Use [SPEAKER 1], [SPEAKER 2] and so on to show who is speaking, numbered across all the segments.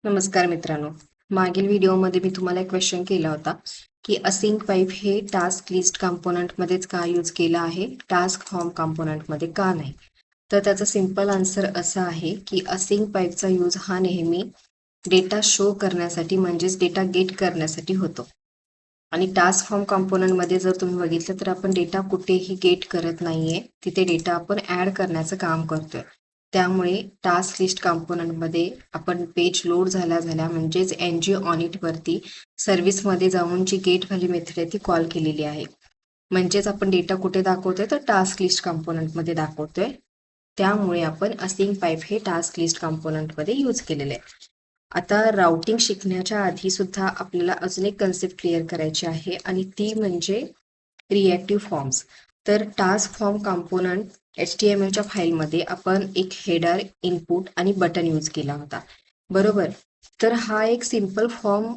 [SPEAKER 1] नमस्कार मित्रांनो, मागील व्हिडिओमध्ये मी तुम्हाला एक क्वेश्चन केला होता की असिंक पाईप हे टास्क लिस्ट कंपोनंटमध्येच का यूज केलं आहे, टास्क फॉर्म कंपोनंटमध्ये का नाही. तर त्याचा सिंपल आन्सर असा आहे की असिंक पाईपचा यूज हा नेहमी डेटा शो करण्यासाठी म्हणजेच डेटा गेट करण्यासाठी होतो. आणि टास्क फॉर्म कंपोनंटमध्ये जर तुम्ही बघितलं तर आपण डेटा कुठेही गेट करत नाहीये, तिथे डेटा आपण ऍड करण्याचं काम करतोय. त्यामुळे टास्क लिस्ट कंपोनंटमध्ये आपण पेज लोड झाल्या म्हणजेच एनजी ऑनिट वरती सर्व्हिसमध्ये जाऊन जी गेट व्हॅल्यू मेथड आहे ती कॉल केलेली आहे. म्हणजेच आपण डेटा कुठे दाखवतोय तर टास्क लिस्ट कंपोनंटमध्ये दाखवतोय. त्यामुळे आपण असिंक पाईप हे टास्क लिस्ट कंपोनंटमध्ये यूज केलेले आहे. आता राउटिंग शिकण्याच्या आधी सुद्धा आपल्याला अजून एक कन्सेप्ट क्लिअर करायची आहे आणि ती म्हणजे रिॲक्टिव्ह फॉर्म्स. तर टास्क फॉर्म कंपोनंट HTMLच्या फाईलमध्ये आपण एक हेडर, इनपुट आणि बटन यूज केला होता, बरोबर. तर हा एक सिंपल फॉर्म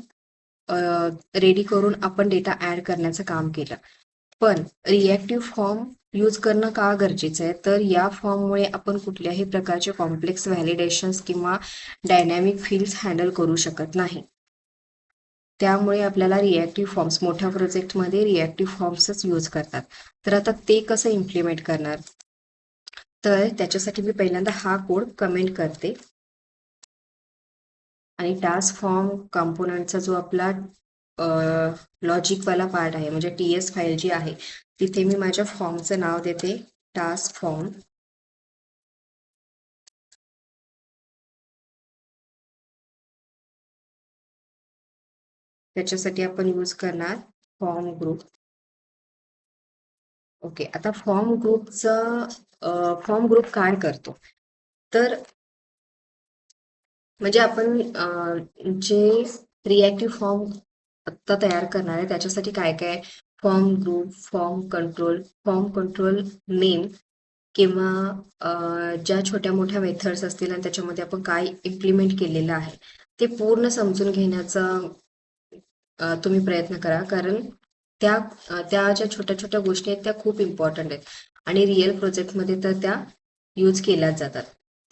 [SPEAKER 1] रेडी करून आपण डेटा ऍड करण्याचं काम केलं. पण रिॲक्टिव्ह फॉर्म यूज करणं का गरजेचं आहे, तर या फॉर्ममुळे आपण कुठल्याही प्रकारचे कॉम्प्लेक्स व्हॅलिडेशन्स किंवा डायनॅमिक फील्ड्स हँडल करू शकत नाही. त्यामुळे आपल्याला रिॲक्टिव्ह फॉर्म्स मोठ्या प्रोजेक्टमध्ये रिॲक्टिव्ह फॉर्म्सच यूज करतात. तर आता ते कसं इम्प्लिमेंट करणार, तर त्याच्यासाठी मी पहिल्यांदा हा कोड कमेंट करते आणि टास्क फॉर्म कंपोनंटचा जो आपला लॉजिकवाला पार्ट आहे म्हणजे TS फाईल जी आहे तिथे मी माझ्या फॉर्मचं नाव देते टास्क फॉर्म. त्याच्यासाठी आपण यूज करणार फॉर्म ग्रुप. ओके, आता फॉर्म ग्रुप काय करतो, तर म्हणजे आपण जे रिॲक्टिव्ह फॉर्म आत्ता तयार करणार आहे त्याच्यासाठी काय काय form group, form control name किंवा ज्या छोट्या मोठ्या मेथड्स असतील आणि त्याच्यामध्ये आपण काय इम्प्लिमेंट केलेलं आहे ते पूर्ण समजून घेण्याचा तुम्ही प्रयत्न करा. कारण त्या ज्या छोट्या छोट्या गोष्टी आहेत त्या खूप इम्पॉर्टंट आहेत आणि रिअल प्रोजेक्टमध्ये तर त्या यूज केल्याच जातात.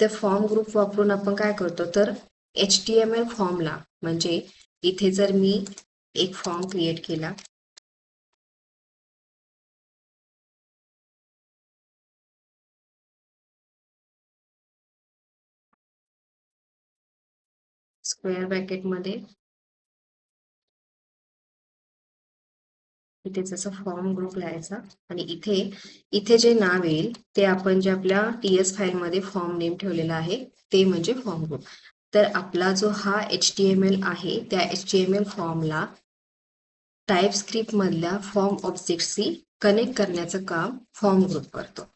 [SPEAKER 1] तर फॉर्म ग्रुप वापरून आपण काय करतो, तर HTML फॉर्मला म्हणजे इथे जर मी एक फॉर्म क्रिएट केला, स्क्वेअर ब्रॅकेटमध्ये इथे जसं फॉर्म ग्रुप लिहायचा आणि इथे इथे जे नाव येईल ते आपण जे आपल्या TS फाईलमध्ये फॉर्म नेम ठेवलेला आहे ते म्हणजे फॉर्म ग्रुप. तर आपला जो हा HTML आहे त्या HTML फॉर्मला टाईपस्क्रिप्ट मधल्या फॉर्म ऑब्जेक्टशी कनेक्ट करण्याचं काम फॉर्म ग्रुप करतो.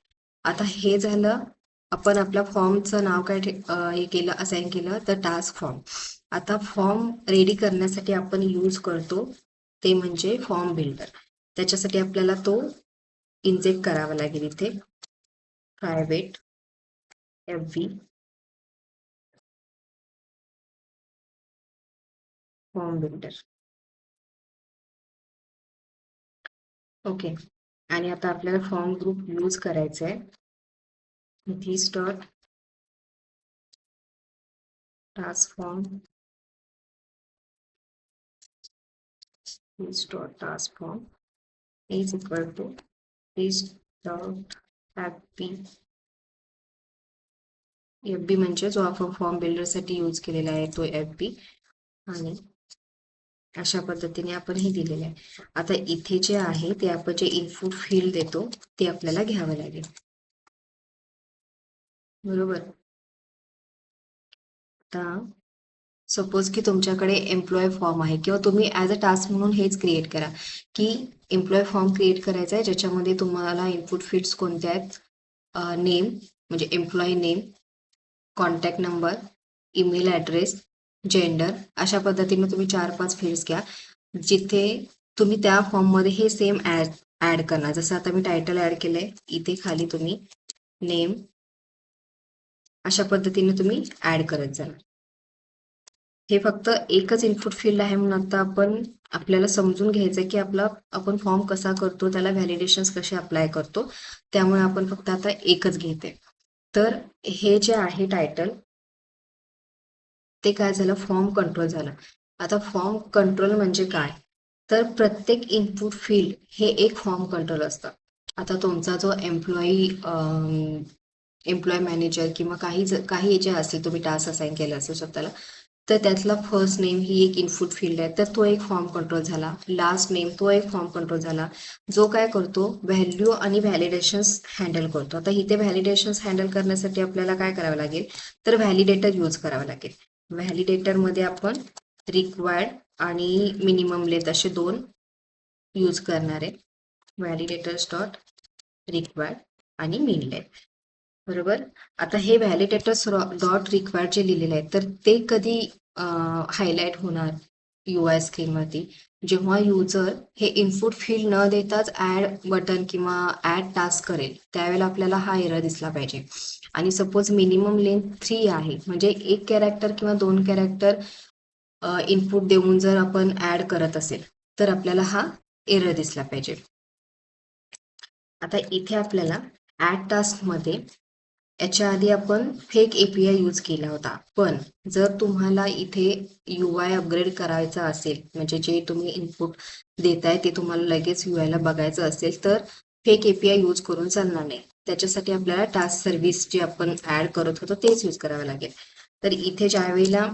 [SPEAKER 1] आता हे झालं, आपण आपल्या फॉर्मचं नाव काय हे केलं, असाइन केलं, तर टास्क फॉर्म. आता फॉर्म रेडी करण्यासाठी आपण यूज करतो ते म्हणजे फॉर्म बिल्डर. त्याच्यासाठी आपल्याला तो इंजेक्ट करावा लागेल इथे private FB form builder. Okay, आणि आता आपल्याला फॉर्म ग्रुप यूज करायचा आहे. this dot task form this dot task form is equal to this dot FB म्हणजे जो आपण फॉर्म बिल्डर साठी यूज केलेला आहे तो FB, आणि अशा पद्धतीने आपण हे दिलेले आहे. आता इथे जे आहे ते आपण जे इनपुट फील्ड देतो ते आपल्याला घ्यावं लागेल, बरोबर. आता सपोज की तुमच्याकडे एम्प्लॉय फॉर्म आहे किंवा तुम्ही ॲज अ टास्क म्हणून हेच क्रिएट करा की एम्प्लॉय फॉर्म क्रिएट करायचा आहे ज्याच्यामध्ये तुम्हाला इनपुट फील्ड्स कोणत्या आहेत, नेम म्हणजे employee name, contact number, email address, gender, अशा पद्धतीने तुम्ही 4-5 फील्ड्स घ्या जिथे तुम्ही त्या फॉर्ममध्ये हे सेम ॲड करणार. जसं आता मी टायटल ॲड केलंय, इथे खाली तुम्ही नेम, अशा पद्धतीने तुम्ही ॲड करत जाणार. हे फक्त एकच इनपुट फील्ड आहे म्हणून आता आपल्याला समजून घ्यायचं की आपण फॉर्म कसा करतो, त्याला व्हॅलिडेशन्स कसे अप्लाय करतो, त्यामुळे आपण फक्त आता एकच घेते. तर हे जे आहे टायटल, ते काय झालं, फॉर्म कंट्रोल झालं. आता फॉर्म कंट्रोल म्हणजे काय, तर प्रत्येक इनपुट फील्ड हे एक फॉर्म कंट्रोल असतं. आता तुमचा जो एम्प्लॉय मॅनेजर किंवा काही जे असेल, तुम्ही टास्क असाइन केलं असेल स्वतःला, तर त्यातला फर्स्ट नेम ही एक इनपुट फील्ड आहे, तर तो एक फॉर्म कंट्रोल झाला. लास्ट नेम तो एक फॉर्म कंट्रोल झाला, जो काय करतो, व्हॅल्यू आणि व्हॅलिडेशन्स हँडल करतो. आता इथे व्हॅलिडेशन्स हँडल करण्यासाठी आपल्याला काय करावं लागेल, तर व्हॅलिडेटर यूज करावं लागेल. व्हॅलिडेटरमध्ये आपण रिक्वायर्ड आणि मिनिमम लेंथ असे दोन यूज करणार आहे. व्हॅलिडेटर्स डॉट रिक्वायर्ड आणि मिन लेंथ, बरोबर. आता हे व्हॅलिडेटर्स डॉट रिक्वायर्ड जे लिहिलेले आहेत, तर ते कधी हायलाइट होणार UI स्क्रीनवरती, जेव्हा युजर हे इनपुट फील्ड न देताच ऍड बटन किंवा ऍड टास्क करेल, त्यावेळेला आपल्याला हा एरर दिसला पाहिजे. आणि सपोज मिनिमम लेंथ 3 आहे, म्हणजे एक कॅरेक्टर किंवा 2 कॅरेक्टर इनपुट देऊन जर आपण ऍड करत असेल, तर आपल्याला हा एरर दिसला पाहिजे. आता इथे आपल्याला ऍड टास्क मध्ये याच्या आधी आपण फेक API यूज केला होता, पण जर तुम्हाला इथे UI अपग्रेड करायचा असेल, म्हणजे जे तुम्ही इनपुट देताय ते तुम्हाला लगेच UI ला बघायचं असेल, तर फेक API यूज करून चालणार नाही. त्याच्यासाठी आपल्याला टास्क सर्व्हिस जे आपण ऍड करत होतो तेच यूज करावं लागेल. तर इथे ज्या वेळेला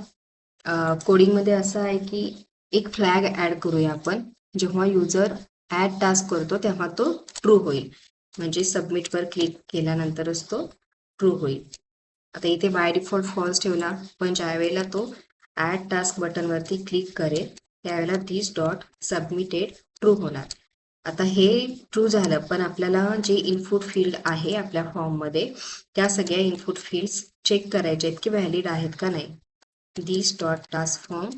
[SPEAKER 1] कोडिंगमध्ये असं आहे की एक फ्लॅग ऍड करूया आपण, जेव्हा युजर ऍड टास्क करतो तेव्हा तो ट्रू होईल, म्हणजे सबमिटवर क्लिक केल्यानंतरच तो ट्रू होईल. आता इथे बाय डिफॉल्ट फॉल्स ठेवला, पण ज्या वेळेला तो ऍड टास्क बटनवरती क्लिक करेल त्यावेळेला दिस डॉट सबमिटेड ट्रू होणार. आता हे ट्रू झालं, पण आपल्याला जे इनपुट फील्ड आहे आपल्या फॉर्ममध्ये, त्या सगळ्या इनपुट फील्ड्स चेक करायचे आहेत की व्हॅलिड आहेत का नाही. दिस डॉट टास्क फॉर्म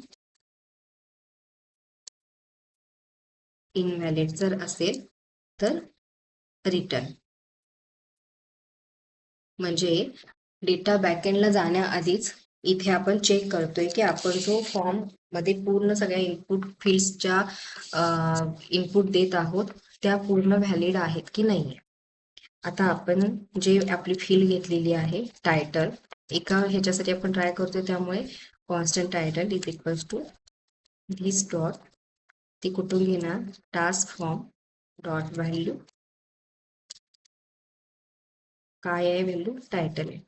[SPEAKER 1] इनव्हॅलिड जर असेल तर रिटर्न, म्हणजे डेटा बॅकएंडला जाण्याआधीच इथे आपण चेक करतोय की आपण जो फॉर्म मध्ये पूर्ण सगळ्या इनपुट फील्ड्सच्या इनपुट देत आहोत त्या पूर्ण व्हॅलिड आहेत की नाही. आता आपण जे आपली फील्ड घेतलेली आहे टायटल, एका ह्याच्यासाठी आपण ट्राय करतोय, त्यामुळे constant title is equals to this dot, ती कुठून घेणार, टास्क फॉर्म डॉट व्हॅल्यू, काय आहे व्हॅल्यू, टायटल आहे.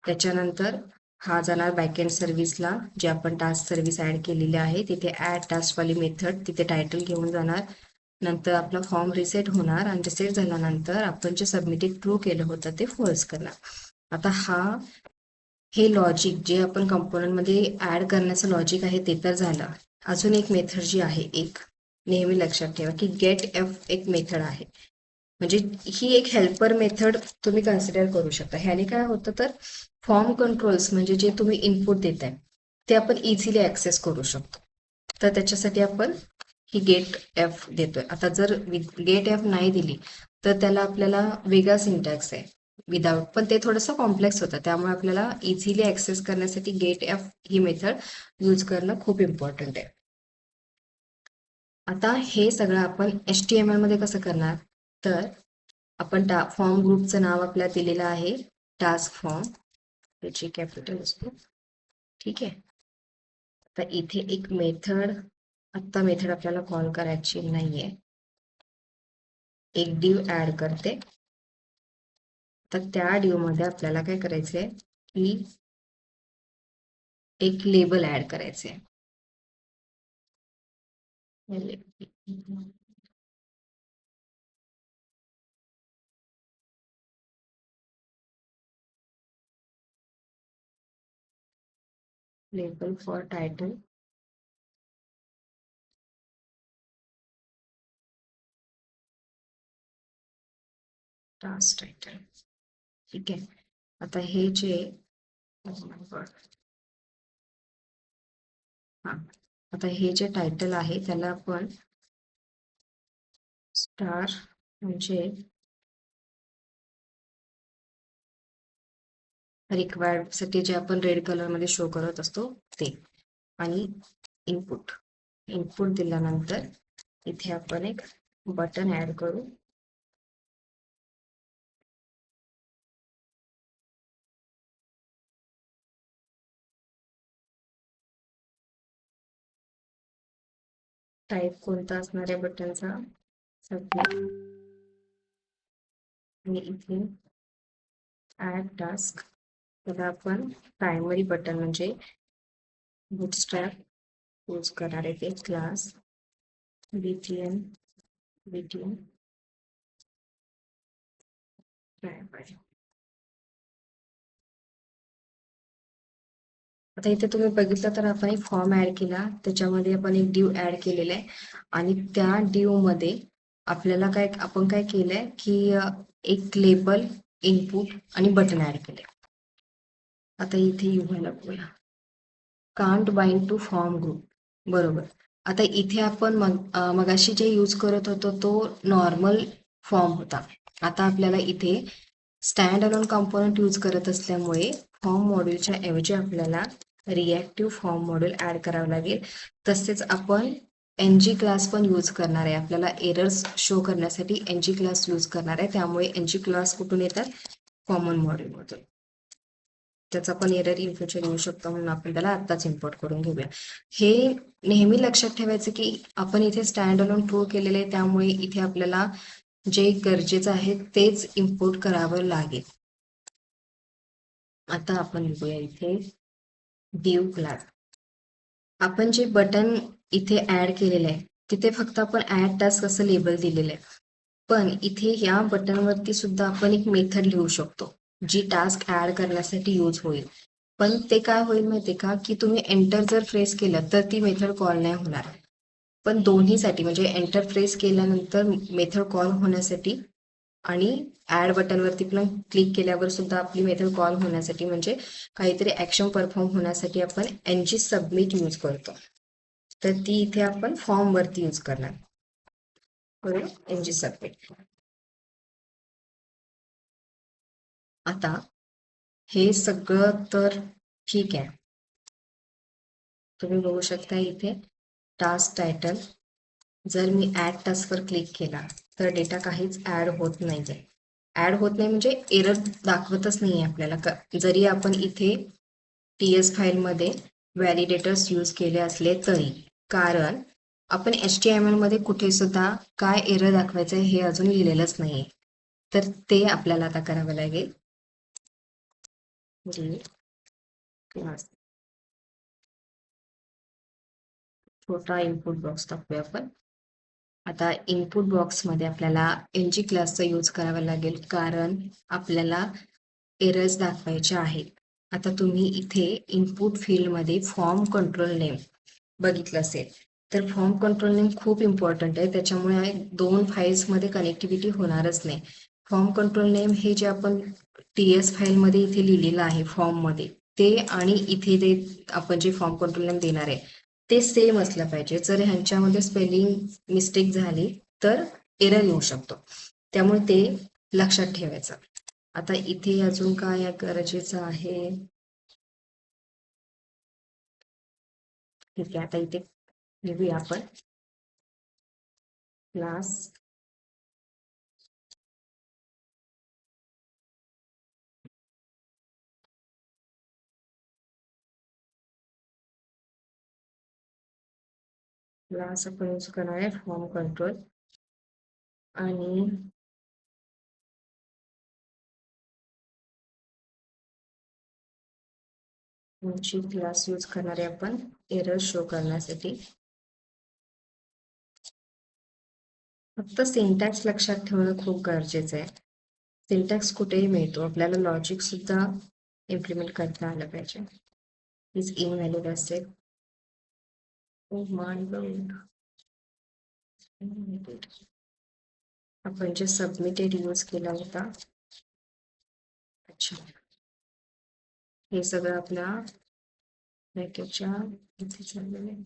[SPEAKER 1] त्याच्यानंतर हा जाणार बॅकएंड सर्व्हिसला, जे आपण टास्क सर्व्हिस ऍड केलेली आहे तिथे ऍड टास्कवाली मेथड, तिथे टायटल घेऊन जाणार. नंतर आपला फॉर्म रिसेट होणार, आणि रिसेट झाल्यानंतर आपण जे सबमिटेड ट्रू केलं होतं ते फॉल्स करणार. आता हे लॉजिक जे आपण कंपोनंट मध्ये ऍड करण्याचं लॉजिक आहे ते तर झालं. अजून एक मेथड जी आहे, एक नेहमी लक्षात ठेवा की गेट एफ एक मेथड आहे, म्हणजे ही एक हेल्पर मेथड तुम्ही कन्सिडर करू शकता. ह्याने काय होतं, तर फॉर्म कंट्रोल्स म्हणजे जे तुम्ही इनपुट देताय ते आपण इझिली ऍक्सेस करू शकतो. तर त्याच्यासाठी आपण ही गेट एफ देतोय. आता जर गेट एफ नाही दिली तर त्याला आपल्याला वेगळा सिंटॅक्स आहे विदाउट, पण ते थोडंसं कॉम्प्लेक्स होतं, त्यामुळे आपल्याला इझिली ऍक्सेस करण्यासाठी गेट एफ ही मेथड यूज करणं खूप इम्पॉर्टंट आहे. आता हे सगळं आपण HTML मध्ये कसं करणार, तर आपण फॉर्म ग्रुपचं नाव आपल्याला दिलेलं आहे टास्क फॉर्म, त्याची कॅपिटल असतो, ठीक आहे. तर इथे एक मेथड, आता मेथड आपल्याला कॉल करायची नाहीये, एक डिव ऍड करते. तर त्या डिव मध्ये आपल्याला काय करायचंय की एक लेबल ऍड करायचंय. Label for title, task title, ठीक आहे. आता हे जे हा, आता हे जे टायटल आहे त्याला आपण स्टार, म्हणजे रिक्वायर्ड साठी जे आपण रेड कलर मध्ये शो करत असतो ते, आणि इनपुट दिल्यानंतर इथे आपण एक बटन ऍड करू. टाईप कोणता असणार आहे बटनचा? सबमिट. आणि इथे ऍड टास्क, त्याला आपण प्रायमरी बटन म्हणजे बुटस्ट्रॅप यूज करणार आहे, ते क्लास बीटीएन प्रायमरी. आता इथे तुम्ही बघितलं तर आपण एक फॉर्म ऍड केला, त्याच्यामध्ये आपण एक डिव ऍड केलेला आहे आणि त्या डिव मध्ये आपल्याला आपण काय केलंय की एक लेबल, इनपुट आणि बटन ऍड केले. आता इथे युआयला बघूया, can't bind to form group. बरोबर. आता इथे आपण मगाशी जे यूज करत होतो तो नॉर्मल फॉर्म होता. आता आपल्याला इथे स्टँड अलोन कॉम्पोनंट यूज करत असल्यामुळे फॉर्म मॉड्यूलच्या ऐवजी आपल्याला रिॲक्टिव्ह फॉर्म मॉड्यूल ऍड करावं लागेल. तसेच आपण एनजी क्लास पण यूज करणार आहे. आपल्याला एरर्स शो करण्यासाठी एनजी क्लास यूज करणार आहे. त्यामुळे एनजी क्लास कुठून येतात? कॉमन मॉड्यूल मधून. त्याचा पण एरर इन फ्युचर येऊ शकतो, म्हणून आपण त्याला आत्ताच इम्पोर्ट करून घेऊया. हे नेहमी लक्षात ठेवायचं की आपण इथे स्टँड अलोन ट्रू केलेले आहे, त्यामुळे इथे आपल्याला जे गरजेचं आहे तेच इम्पोर्ट करावं लागेल. आता आपण बघूया इथे डिव क्लास. आपण जे बटन इथे ऍड केलेलं आहे तिथे फक्त आपण ऍड टास्क असं लेबल दिलेलं आहे, पण इथे या बटनवरती सुद्धा आपण एक मेथड लिहू शकतो जी टास्क ऍड करण्यासाठी यूज होईल. पण ते काय होईल माहितीये का, की तुम्ही एंटर जर प्रेस केलं तर ती मेथड कॉल नाही होणार. पण दोन्हीसाठी म्हणजे एंटर प्रेस केल्यानंतर मेथड कॉल होण्यासाठी आणि ऍड बटनवरती पण क्लिक केल्यावर सुद्धा आपली मेथड कॉल होण्यासाठी, म्हणजे काहीतरी ऍक्शन परफॉर्म होण्यासाठी आपण एनजी सबमिट यूज करतो. तर ती इथे आपण फॉर्म वरती यूज करणार. बरोबर, एनजी सबमिट. आता हे सगळं तर ठीक आहे. तुम्ही बघू शकता इथे टास्क टायटल, जर मी ऍड टास्कवर क्लिक केला तर डेटा काहीच ऍड होत नाहीये. ऍड होत नाही म्हणजे एरर दाखवतच नाहीये आपल्याला. जरी आपण इथे टीएस फाईलमध्ये व्हॅलिडेटर्स यूज केले असले तरी, कारण आपण HTML मध्ये कुठे सुद्धा काय एरर दाखवायचं हे अजून लिहिलेलंच नाहीये. तर ते आपल्याला आता करावं लागेल. छोटा इनपुट बॉक्स टाकूया आपण. आता इनपुट बॉक्समध्ये आपल्याला एनजी क्लासचा यूज करावा लागेल, कारण आपल्याला एरर्स दाखवायचे आहेत. आता तुम्ही इथे इनपुट फील्डमध्ये फॉर्म कंट्रोल नेम बघितलं असेल, तर फॉर्म कंट्रोल नेम खूप इम्पॉर्टंट आहे. त्याच्यामुळे 2 फाईल्समध्ये कनेक्टिव्हिटी होणारच नाही. फॉर्म कंट्रोल नेम हे जे आपण टीएस फाईलमध्ये इथे लिहिलेलं आहे फॉर्ममध्ये, ते आणि इथे ते आपण जे फॉर्म कंट्रोल नेम देणार आहे ते सेम असलं पाहिजे. जर ह्यांच्यामध्ये स्पेलिंग मिस्टेक झाली तर एरर येऊ शकतो, त्यामुळे ते लक्षात ठेवायचं. आता इथे अजून काय गरजेचं आहे? ठीक आहे, आता इथे लिहूया आपण क्लास क्लास आपण यूज करणार आहे फॉर्म कंट्रोल, आणि क्लास यूज करणार आहे आपण एरर शो करण्यासाठी. फक्त सिंटॅक्स लक्षात ठेवणं खूप गरजेचं आहे. सिंटॅक्स कुठेही मिळतो, आपल्याला लॉजिक सुद्धा इम्प्लिमेंट करता आलं पाहिजे. इज इनव्हॅलिड असेल. आपण जे सबमिटेड यूज केला होता, अच्छा, हे सगळं आपल्या ब्रॅकेटच्या इथे चाललेलं आहे.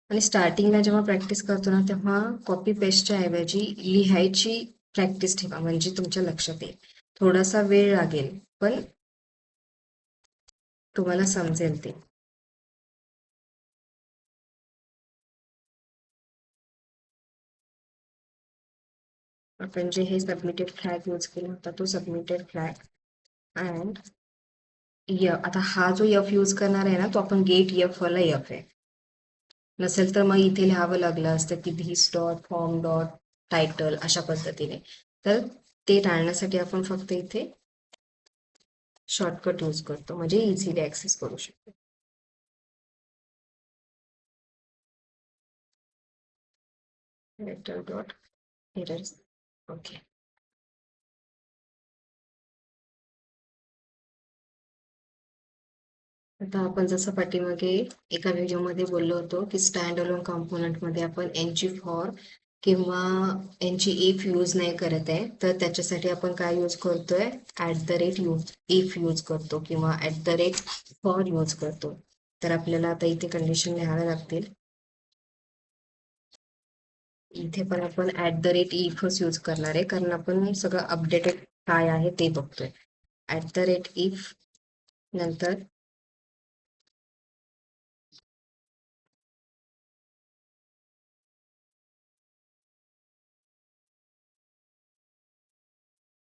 [SPEAKER 1] आणि स्टार्टिंगला जेव्हा प्रॅक्टिस करतो ना, तेव्हा कॉपी पेस्टच्या ऐवजी लिहायची प्रॅक्टिस ठेवा, म्हणजे तुमच्या लक्षात येईल. थोडासा वेळ लागेल पण तुम्हाला समजेल ते. आपण जे हे सबमिटेड फ्लॅग यूज केला होता तो सबमिटेड फ्लॅग, अँड आता हा जो एफ यूज करणार आहे ना, तो आपण गेट एफ वाला एफ आहे. नसेल तर मग इथे लिहावं लागलं असतं की this dot form dot title अशा पद्धतीने. तर ते टाळण्यासाठी आपण फक्त इथे शॉर्टकट यूज करतो, म्हणजे इझिली ऍक्सेस करू शकतो. Title dot errors. ओके. आता आपण जसं पाठीमागे एका व्हिडिओमध्ये बोललो होतो की स्टँड अलोन कॉम्पोनंटमध्ये आपण एनजी फॉर किंवा एनजी इफ यूज नाही करत आहे, तर त्याच्यासाठी आपण काय यूज करतोय, @ यूज इफ यूज करतो किंवा @ फॉर यूज करतो. तर आपल्याला आता इथे कंडिशन लिहाव्या लागतील. इथे पण आपण @ यूज करणार आहे, कारण आपण सगळं अपडेटेड काय आहे ते बघतोय. @ नंतर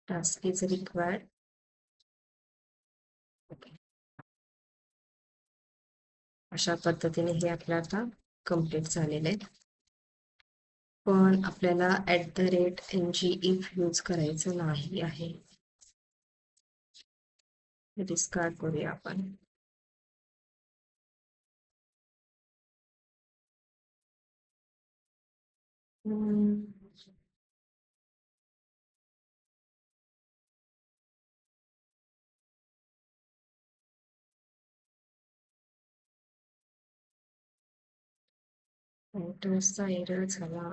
[SPEAKER 1] टास्क इज रिक्वायर्ड. ओके. अशा पद्धतीने हे आपलं आता कम्प्लीट झालेलं आहे. पण आपल्याला @ इफ यूज करायचं नाही आहे. डिस्कार्ड करूया आपण. चा एरर झाला.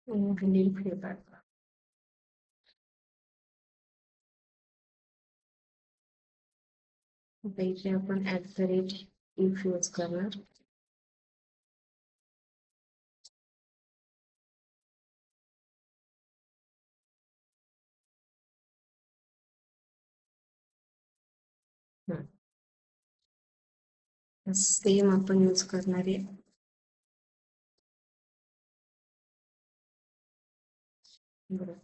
[SPEAKER 1] फीडबॅक. आता इथे आपण इफ यूज करणार. सेम आपण यूज करणार आहे. बरोबर.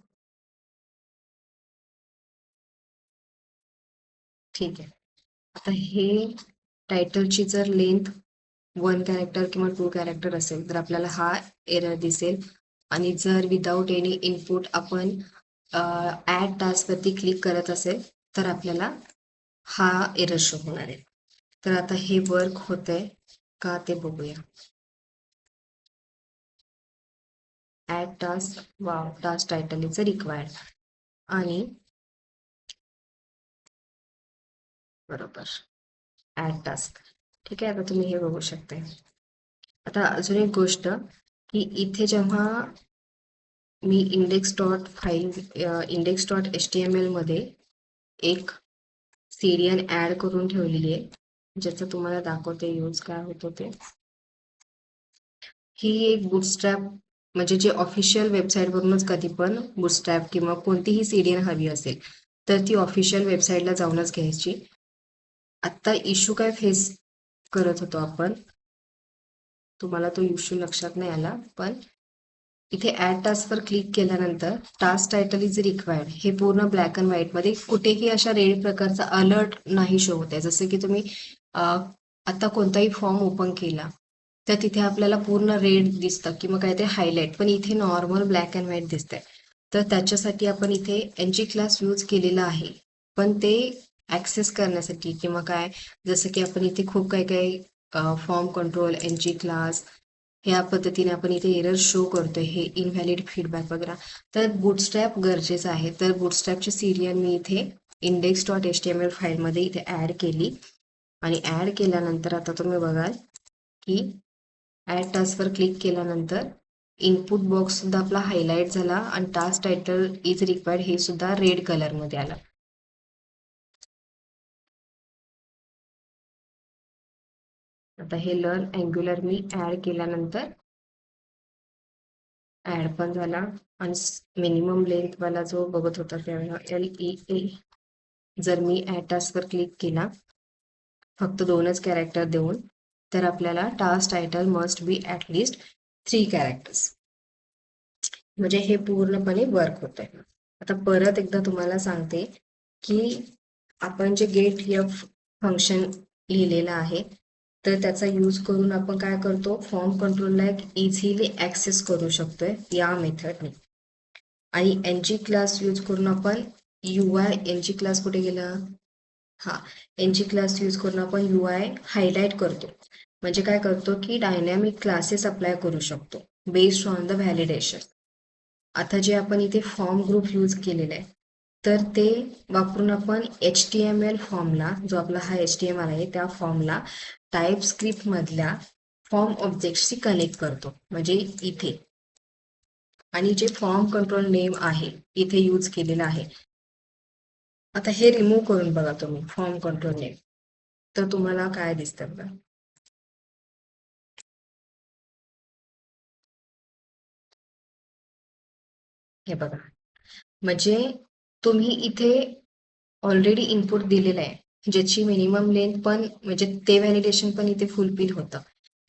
[SPEAKER 1] ठीक आहे. आता हे टायटलची जर लेंथ 1 कॅरेक्टर किंवा 2 कॅरेक्टर असेल तर आपल्याला हा एरर दिसेल. आणि जर विदाउट एनी इनपुट आपण ऍड टास्क वरती क्लिक करत असेल तर आपल्याला हा एरर शो होणार आहे. तर आता हे वर्क होतंय का ते बघूया. Add task, wow, task title is required. आणि बरोबर ऍड टास्क. ठीक आहे. आता तुम्ही हे बघू शकता. आता अजून एक गोष्ट की इथे जेव्हा मी index.html मध्ये एक सीरियल ऍड करून ठेवलेली आहे, ज्याचं तुम्हाला दाखवते यूज काय होतो ते. ही एक बुटस्ट्रॅप, म्हणजे जे ऑफिशियल वेबसाईट वरूनच कधी पण बुटस्ट्रॅप किंवा कोणतीही सीरियल हवी असेल तर ती ऑफिशियल वेबसाईटला जाऊनच घ्यायची. आता इश्यू काय फेस करत होतो आपण, तुम्हाला तो इश्यू लक्षात नाही आला, पण इथे ऍड टास्कवर क्लिक केल्यानंतर टास्क टायटल इज रिक्वायर्ड हे पूर्ण ब्लॅक अँड व्हाईट मध्ये कुठेही अशा रेड प्रकारचा अलर्ट नाही शो होत आहे. जसं की तुम्ही आता कोणताही फॉर्म ओपन केला तर तिथे आपल्याला पूर्ण रेड दिसतं किंवा काहीतरी हायलाइट, पण इथे नॉर्मल ब्लॅक अँड व्हाईट दिसतंय. तर त्याच्यासाठी आपण इथे एनजी क्लास यूज केलेला आहे, पण ते ऍक्सेस करण्यासाठी किंवा काय, जसं की आपण इथे खूप काही काही फॉर्म कंट्रोल, एनजी क्लास ह्या पद्धतीने आपण इथे एरर शो करतोय, हे इनव्हॅलिड फीडबॅक वगैरे. तर बुटस्ट्रॅप गरजेचं आहे. तर बुटस्ट्रॅपची सिरियल मी इथे index.html फाईलमध्ये इथे ऍड केली. आणि ऍड केल्यानंतर आता तुम्ही बघाल की ऍड टास्कवर क्लिक केल्यानंतर इनपुट बॉक्स सुद्धा आपला हायलाइट झाला आणि टास्क टायटल इज रिक्वायर्ड हे सुद्धा रेड कलर मध्ये आलं. आता हे लर्न अँग्युलर मी ऍड केल्यानंतर ऍड पण झाला. आणि मिनिमम लेंथ वाला जो बघत होता त्यावेळेला LEA, जर मी ऍड टास्कवर क्लिक केला फक्त 2च कॅरेक्टर देऊन, तर आपल्याला task title must be at least 3 characters. म्हणजे हे पूर्णपणे वर्क होतंय. आता परत एकदा तुम्हाला सांगते की आपण जे गेट एफ फंक्शन लिहिलेलं आहे, तर त्याचा यूज करून आपण काय करतो, फॉर्म कंट्रोलला एक इझिली ॲक्सेस करू शकतोय या मेथडने. आणि एन जी क्लास यूज करून आपण UI एन जी क्लास कुठे गेला, हा एन जी क्लास यूज करून आपण UI हायलाइट करतो. म्हणजे काय करतो की डायनॅमिक क्लासेस अप्लाय करू शकतो बेस्ड ऑन द व्हॅलिडेशन. आता जे आपण इथे फॉर्म ग्रुप यूज केलेला आहे, तर ते वापरून आपण HTML फॉर्मला, जो आपला हा HTML आहे, त्या फॉर्मला टाईप स्क्रिप्ट मधल्या फॉर्म ऑब्जेक्टशी कनेक्ट करतो, म्हणजे इथे. आणि जे फॉर्म कंट्रोल नेम आहे इथे यूज केलेला आहे, आता हे रिमूव्ह करून बघा तुम्ही फॉर्म कंट्रोल नेम, तर तुम्हाला काय दिसतं बघा. हे बघा, म्हणजे तुम्ही इथे ऑलरेडी इनपुट दिलेलं आहे, ज्याची मिनिमम लेंथ पण, म्हणजे ते व्हॅलिडेशन पण इथे फुलफिल होतं.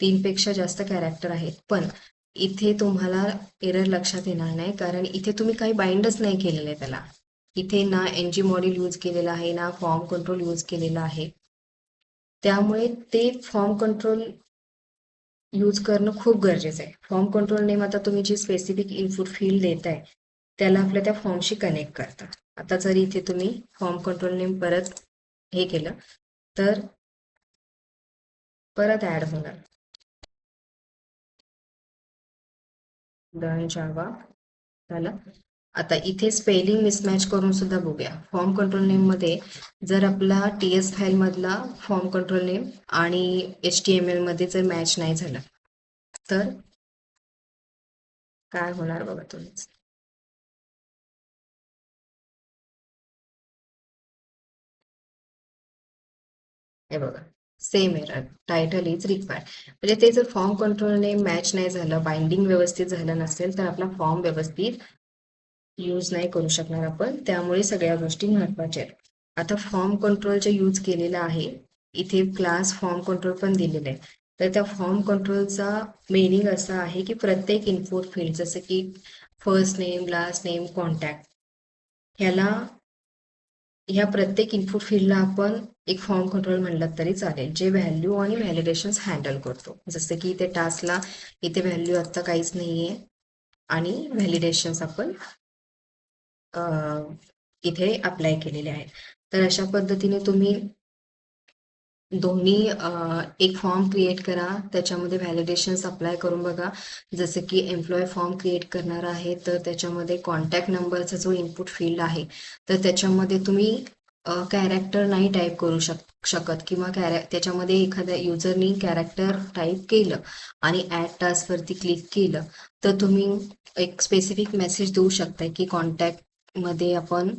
[SPEAKER 1] 3 पेक्षा जास्त कॅरेक्टर आहेत, पण इथे तुम्हाला एरर लक्षात येणार नाही, कारण इथे तुम्ही काही बाइंडच नाही केलेलं आहे त्याला. इथे ना NG मॉड्यूल यूज केलेला आहे, ना फॉर्म कंट्रोल यूज केलेला आहे. त्यामुळे ते फॉर्म कंट्रोल यूज करणं खूप गरजेचं आहे. फॉर्म कंट्रोल नेम आता तुम्ही जी स्पेसिफिक इनपुट फील्ड देताय, त्याला आपल्या त्या फॉर्मशी कनेक्ट करता. आता जर इथे तुम्ही फॉर्म कंट्रोल नेम परत हे केलं, तर परत ऍड होणार डन जावा झालं. आता इथे स्पेलिंग मिसमॅच करून सुद्धा बघूया. फॉर्म कंट्रोल नेम मध्ये जर आपला TS फाईल मधला फॉर्म कंट्रोल नेम आणि HTML मध्ये जर मॅच नाही झालं, तर काय होणार बघा तुम्हीच. हे बघा, same error, title is required. म्हणजे ते जर फॉर्म कंट्रोल नेम मॅच नाही झालं, बाइंडिंग व्यवस्थित झालं नसेल, तर आपला फॉर्म व्यवस्थित यूज नाही करू शकणार आपण. त्यामुळे सगळ्या गोष्टी महत्वाच्या आहेत. आता फॉर्म कंट्रोल जे यूज केलेलं आहे, इथे क्लास फॉर्म कंट्रोल पण दिलेलं आहे, तर त्या फॉर्म कंट्रोलचा मेनिंग असा आहे की प्रत्येक इनपुट फील्ड, जसं की first name, last name, contact, ह्या प्रत्येक इनपुट फील्डला आपण एक फॉर्म कंट्रोल म्हणलं तरी चालेल, जे व्हॅल्यू आणि व्हॅलिडेशन्स हँडल करतो. जसं की इथे टास्कला इथे व्हॅल्यू आता काहीच नाहीये आणि व्हॅलिडेशन्स आपण इथे अप्लाय केलेले आहेत. तर अशा पद्धतीने तुम्ही दोन्ही एक फॉर्म क्रिएट करा, त्याच्यामध्ये व्हॅलिडेशन्स अप्लाय करून बघा. जसं की एम्प्लॉय फॉर्म क्रिएट करणार आहे, तर त्याच्यामध्ये कॉन्टॅक्ट नंबरचा जो इनपुट फील्ड आहे, तर त्याच्यामध्ये तुम्ही कॅरेक्टर नाही टाईप करू शकत, किंवा त्याच्यामध्ये एखाद्या युजरनी कॅरेक्टर टाईप केलं आणि ॲड टास्कवरती क्लिक केलं, तर तुम्ही एक स्पेसिफिक मेसेज देऊ शकता की कॉन्टॅक्टमध्ये आपण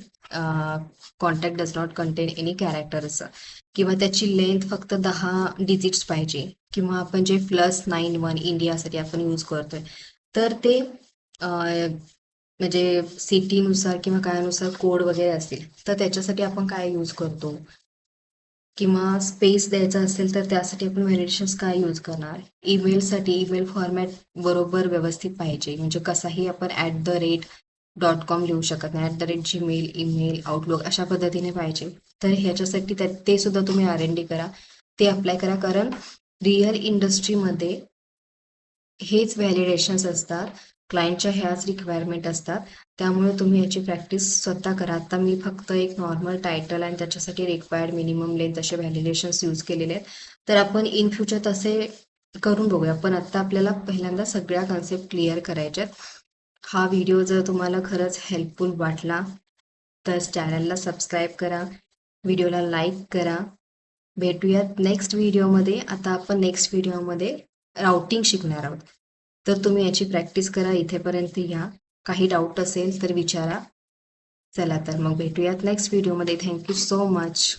[SPEAKER 1] contact does not content any character, असं. किंवा त्याची लेंथ फक्त 10 डिजिट्स पाहिजे, किंवा आपण जे +91 इंडियासाठी आपण यूज करतोय, तर ते म्हणजे सिटीनुसार किंवा कायानुसार कोड वगैरे असतील, तर त्याच्यासाठी आपण काय यूज करतो, किंवा स्पेस द्यायचा असेल तर त्यासाठी आपण व्हॅलिडेशन्स काय यूज करणार. ईमेलसाठी ईमेल फॉर्मॅट बरोबर व्यवस्थित पाहिजे, म्हणजे कसाही आपण @.com लिहू शकत नाही, @Gmail, ईमेल, आउटलुक अशा पद्धतीने पाहिजे. तर ह्याच्यासाठी ते सुद्धा तुम्ही R&D करा, ते अप्लाय करा, कारण रिअल इंडस्ट्रीमध्ये हेच व्हॅलिडेशन्स असतात, क्लायंटच्या ह्याच रिक्वायरमेंट असतात. त्यामुळे तुम्ही याची प्रॅक्टिस स्वतः करा. आता मी फक्त एक नॉर्मल टायटल आणि त्याच्यासाठी रिक्वायर्ड मिनिमम लेंथ असे व्हॅलिडेशन्स यूज केलेले आहेत. तर आपण इन फ्युचर तसे करून बघूया, पण आता आपल्याला पहिल्यांदा सगळ्या कन्सेप्ट क्लिअर करायच्यात. हा व्हिडिओ जर तुम्हाला खरंच हेल्पफुल वाटला, तर चॅनलला सबस्क्राईब करा, व्हिडिओला लाईक करा. भेटूयात नेक्स्ट व्हिडिओमध्ये. आता आपण नेक्स्ट व्हिडिओमध्ये राउटिंग शिकणार आहोत, तर तुम्ही याची प्रॅक्टिस करा. इथेपर्यंत या. काही डाऊट असेल तर विचारा. चला तर मग भेटूयात नेक्स्ट व्हिडिओमध्ये. Thank you so much.